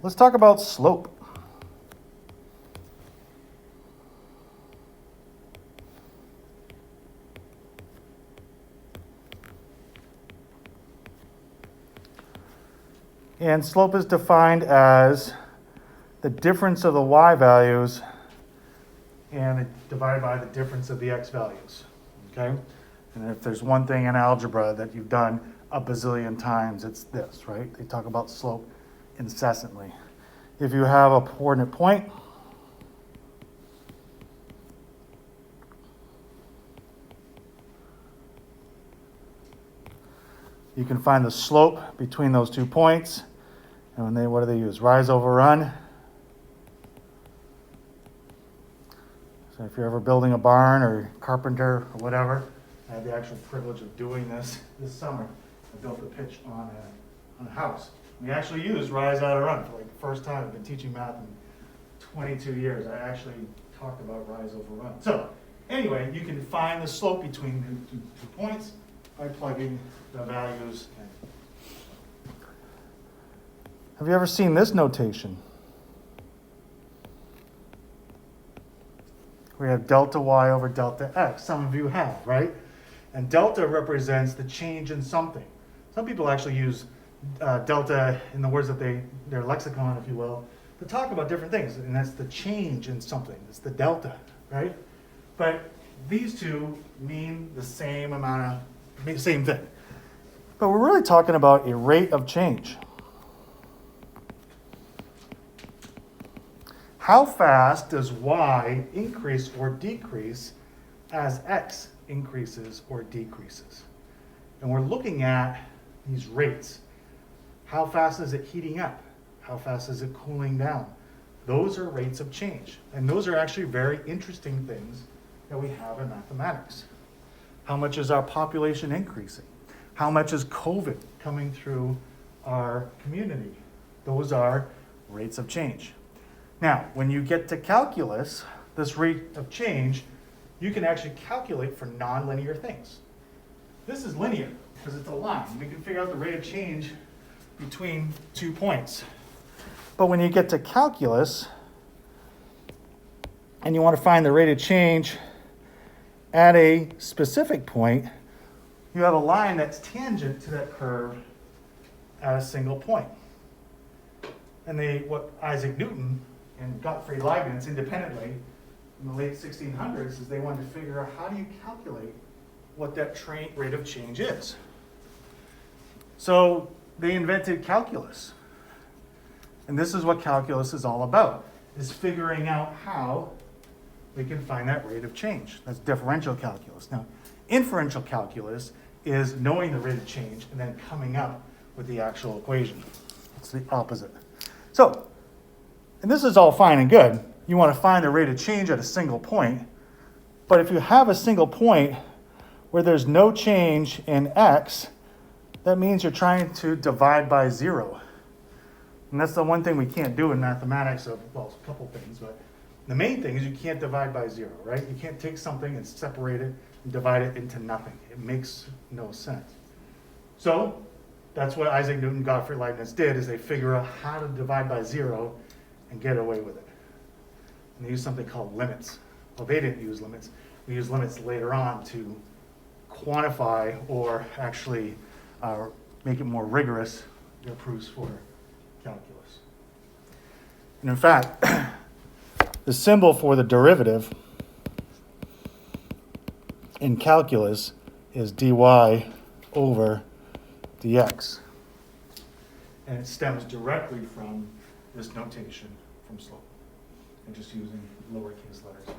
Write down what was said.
let's talk about slope. And slope is defined as the difference of the y values and divided by the difference of the x values, okay? And if there's one thing in algebra that you've done a bazillion times, it's this, right? They talk about slope incessantly. If you have a coordinate point, you can find the slope between those 2 points. And what do they use? Rise over run. So if you're ever building a barn or carpenter or whatever, I had the actual privilege of doing this summer. I built a pitch on a house. We actually used rise out of run for like the first time. I've been teaching math in 22 years. I actually talked about rise over run. So anyway, you can find the slope between the two points by plugging the values in. Have you ever seen this notation? We have delta y over delta x. Some of you have, right? And delta represents the change in something. Some people actually use delta in the words that their lexicon, if you will, to talk about different things. And that's the change in something. It's the delta, right? But these two mean the same same thing. But we're really talking about a rate of change. How fast does y increase or decrease as x increases or decreases? And we're looking at these rates. How fast is it heating up? How fast is it cooling down? Those are rates of change. And those are actually very interesting things that we have in mathematics. How much is our population increasing? How much is COVID coming through our community? Those are rates of change. Now, when you get to calculus, this rate of change, you can actually calculate for nonlinear things. This is linear because it's a line. We can figure out the rate of change between 2 points. But when you get to calculus and you want to find the rate of change at a specific point, you have a line that's tangent to that curve at a single point. And what Isaac Newton and Gottfried Leibniz independently in the late 1600s is they wanted to figure out how do you calculate what that rate of change is. So they invented calculus. And this is what calculus is all about, is figuring out how we can find that rate of change. That's differential calculus. Now, inferential calculus is knowing the rate of change and then coming up with the actual equation. It's the opposite. So, and this is all fine and good. You want to find the rate of change at a single point. But if you have a single point where there's no change in x, that means you're trying to divide by 0. And that's the one thing we can't do in mathematics well, a couple things, but the main thing is you can't divide by 0, right? You can't take something and separate it and divide it into nothing. It makes no sense. So that's what Isaac Newton and Gottfried Leibniz did, is they figure out how to divide by 0 and get away with it. And they used something called limits. Well, they didn't use limits. We used limits later on to quantify or actually make it more rigorous, their proofs for calculus. And in fact, the symbol for the derivative in calculus is dy over dx. And it stems directly from this notation from slope, and just using lowercase letters here.